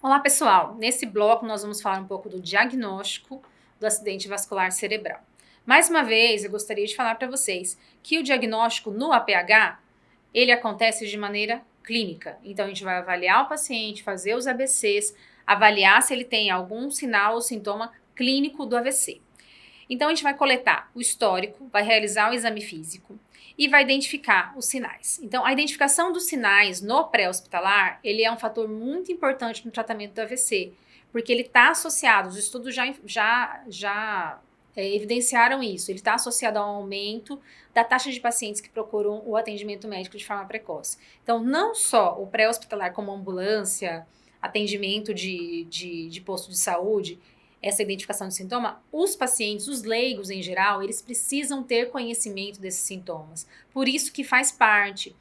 Olá, pessoal! Nesse bloco nós vamos falar um pouco do diagnóstico do acidente vascular cerebral. Mais uma vez, eu gostaria de falar para vocês que o diagnóstico no APH, ele acontece de maneira clínica. Então, a gente vai avaliar o paciente, fazer os ABCs, avaliar se ele tem algum sinal ou sintoma clínico do AVC. Então, a gente vai coletar o histórico, vai realizar o exame físico e vai identificar os sinais. Então, a identificação dos sinais no pré-hospitalar, ele é um fator muito importante no tratamento do AVC, porque ele está associado, os estudos já evidenciaram isso, ele está associado ao aumento da taxa de pacientes que procuram o atendimento médico de forma precoce. Então, não só o pré-hospitalar como ambulância, atendimento de posto de saúde, essa identificação de sintoma, os pacientes, os leigos em geral, eles precisam ter conhecimento desses sintomas. Por isso que faz parte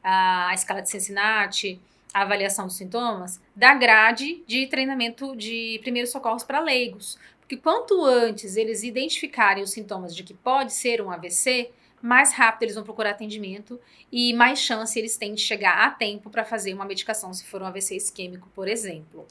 a escala de Cincinnati, a avaliação dos sintomas, da grade de treinamento de primeiros socorros para leigos. Porque quanto antes eles identificarem os sintomas de que pode ser um AVC, mais rápido eles vão procurar atendimento e mais chance eles têm de chegar a tempo para fazer uma medicação, se for um AVC isquêmico, por exemplo.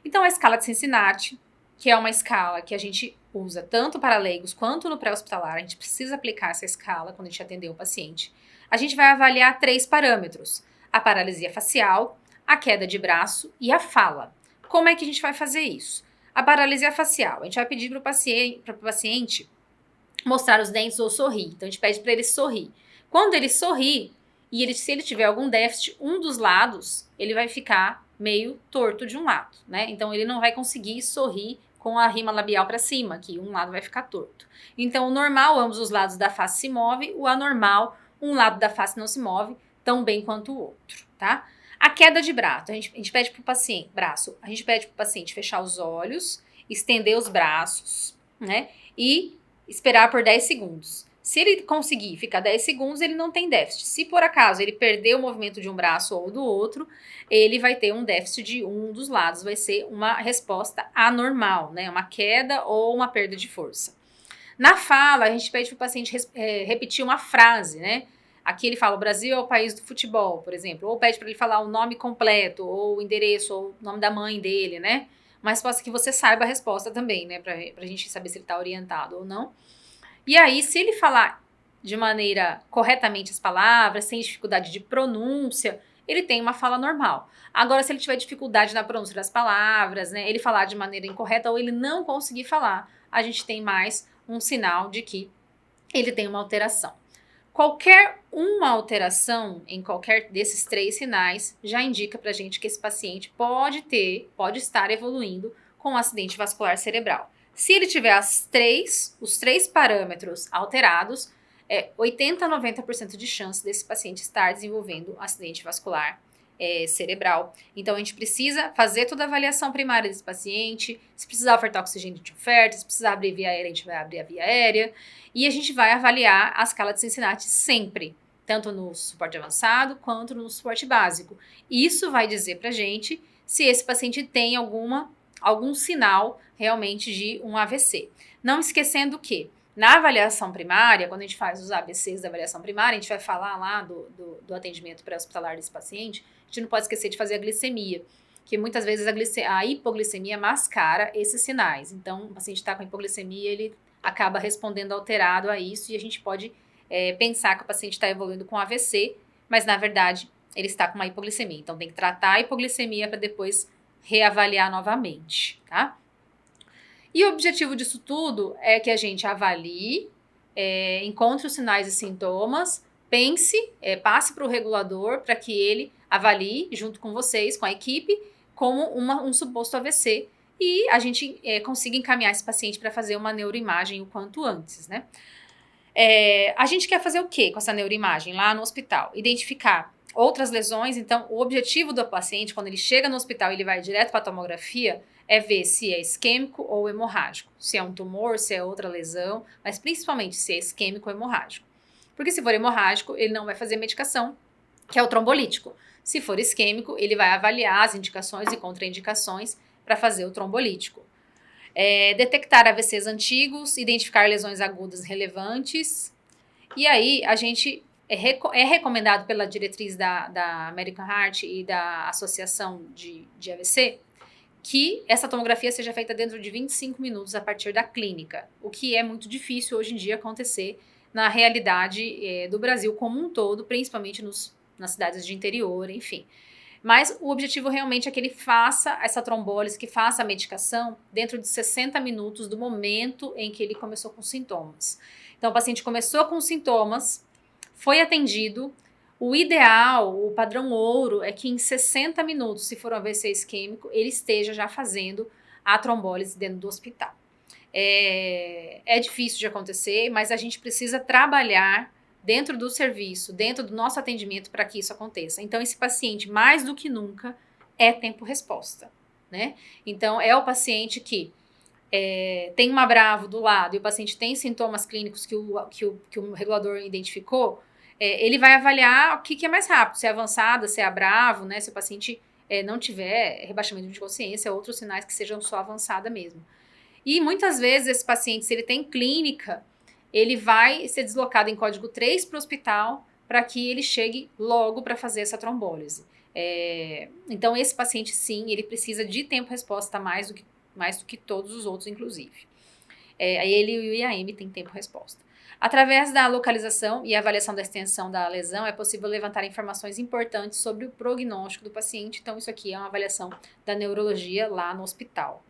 Então, a escala de Cincinnati, que é uma escala que a gente usa tanto para leigos quanto no pré-hospitalar, a gente precisa aplicar essa escala quando a gente atender o paciente. A gente vai avaliar 3 parâmetros: a paralisia facial, a queda de braço e a fala. Como é que a gente vai fazer isso? A paralisia facial, a gente vai pedir para o paciente mostrar os dentes ou sorrir. Então, a gente pede para ele sorrir. Quando ele sorrir, se ele tiver algum déficit, um dos lados, ele vai ficar meio torto de um lado, né? Então, ele não vai conseguir sorrir com a rima labial para cima, que um lado vai ficar torto. Então, o normal, ambos os lados da face se movem, o anormal, um lado da face não se move tão bem quanto o outro, tá? A queda de braço, a gente pede para o paciente fechar os olhos, estender os braços, né? E esperar por 10 segundos. Se ele conseguir ficar 10 segundos, ele não tem déficit. Se por acaso ele perder o movimento de um braço ou do outro, ele vai ter um déficit de um dos lados, vai ser uma resposta anormal, né? Uma queda ou uma perda de força. Na fala, a gente pede para o paciente repetir uma frase, né? Aqui ele fala: o Brasil é o país do futebol, por exemplo. Ou pede para ele falar o nome completo, ou o endereço, ou o nome da mãe dele, né? Uma resposta que você saiba a resposta também, né? Pra gente saber se ele está orientado ou não. E aí, se ele falar de maneira corretamente as palavras, sem dificuldade de pronúncia, ele tem uma fala normal. Agora, se ele tiver dificuldade na pronúncia das palavras, né, ele falar de maneira incorreta ou ele não conseguir falar, a gente tem mais um sinal de que ele tem uma alteração. Qualquer uma alteração em qualquer desses 3 sinais já indica pra gente que esse paciente pode estar evoluindo com um acidente vascular cerebral. Se ele tiver os 3 parâmetros alterados, 80 a 90% de chance desse paciente estar desenvolvendo um acidente vascular cerebral. Então, a gente precisa fazer toda a avaliação primária desse paciente. Se precisar ofertar oxigênio, a gente oferta. Se precisar abrir via aérea, a gente vai abrir a via aérea. E a gente vai avaliar a escala de Cincinnati sempre, tanto no suporte avançado quanto no suporte básico. Isso vai dizer pra gente se esse paciente tem algum sinal realmente de um AVC. Não esquecendo que, na avaliação primária, quando a gente faz os ABCs da avaliação primária, a gente vai falar lá do atendimento pré-hospitalar desse paciente, a gente não pode esquecer de fazer a glicemia, que muitas vezes a hipoglicemia mascara esses sinais. Então, o paciente está com hipoglicemia, ele acaba respondendo alterado a isso, e a gente pode pensar que o paciente está evoluindo com AVC, mas na verdade ele está com uma hipoglicemia. Então, tem que tratar a hipoglicemia para depois reavaliar novamente, tá? E o objetivo disso tudo é que a gente avalie, encontre os sinais e sintomas, pense, passe para o regulador para que ele avalie junto com vocês, com a equipe, como um suposto AVC e a gente consiga encaminhar esse paciente para fazer uma neuroimagem o quanto antes, né? A gente quer fazer o quê com essa neuroimagem lá no hospital? Identificar outras lesões. Então, o objetivo do paciente, quando ele chega no hospital e ele vai direto para a tomografia, é ver se é isquêmico ou hemorrágico. Se é um tumor, se é outra lesão, mas principalmente se é isquêmico ou hemorrágico. Porque se for hemorrágico, ele não vai fazer medicação, que é o trombolítico. Se for isquêmico, ele vai avaliar as indicações e contraindicações para fazer o trombolítico. Detectar AVCs antigos, identificar lesões agudas relevantes. E aí, a gente é recomendado pela diretriz da American Heart e da Associação de AVC que essa tomografia seja feita dentro de 25 minutos a partir da clínica, o que é muito difícil hoje em dia acontecer na realidade do Brasil como um todo, principalmente nas cidades de interior, enfim. Mas o objetivo realmente é que ele faça essa trombólise, que faça a medicação dentro de 60 minutos do momento em que ele começou com sintomas. Então, o paciente começou com sintomas, foi atendido. O ideal, o padrão ouro, é que em 60 minutos, se for um AVC isquêmico, ele esteja já fazendo a trombólise dentro do hospital. É difícil de acontecer, mas a gente precisa trabalhar dentro do serviço, dentro do nosso atendimento para que isso aconteça. Então, esse paciente, mais do que nunca, é tempo-resposta, né? Então, é o paciente que tem uma bravo do lado e o paciente tem sintomas clínicos que o regulador identificou, ele vai avaliar o que é mais rápido, se é avançada, se é bravo, né? Se o paciente não tiver rebaixamento de consciência, outros sinais que sejam só avançada mesmo. E muitas vezes esse paciente, se ele tem clínica, ele vai ser deslocado em código 3 para o hospital para que ele chegue logo para fazer essa trombólise. Então, esse paciente, sim, ele precisa de tempo-resposta mais do que todos os outros, inclusive. Ele e o IAM têm tempo-resposta. Através da localização e avaliação da extensão da lesão, é possível levantar informações importantes sobre o prognóstico do paciente. Então, isso aqui é uma avaliação da neurologia lá no hospital.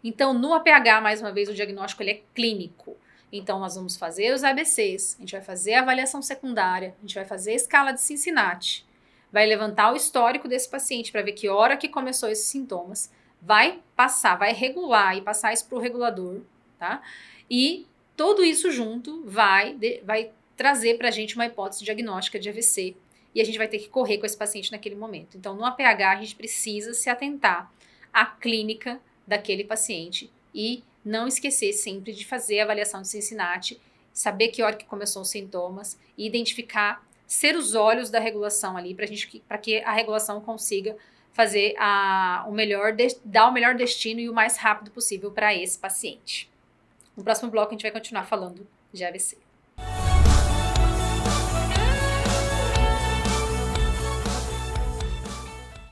Então, no APH, mais uma vez, o diagnóstico ele é clínico. Então, nós vamos fazer os ABCs, a gente vai fazer a avaliação secundária, a gente vai fazer a escala de Cincinnati, vai levantar o histórico desse paciente para ver que hora que começou esses sintomas, vai passar, vai regular e passar isso para o regulador, tá? E tudo isso junto vai trazer para a gente uma hipótese diagnóstica de AVC e a gente vai ter que correr com esse paciente naquele momento. Então, no APH, a gente precisa se atentar à clínica daquele paciente e não esquecer sempre de fazer a avaliação de Cincinnati, saber que hora que começou os sintomas e identificar, ser os olhos da regulação ali para que a regulação consiga fazer dar o melhor destino e o mais rápido possível para esse paciente. No próximo bloco a gente vai continuar falando de AVC.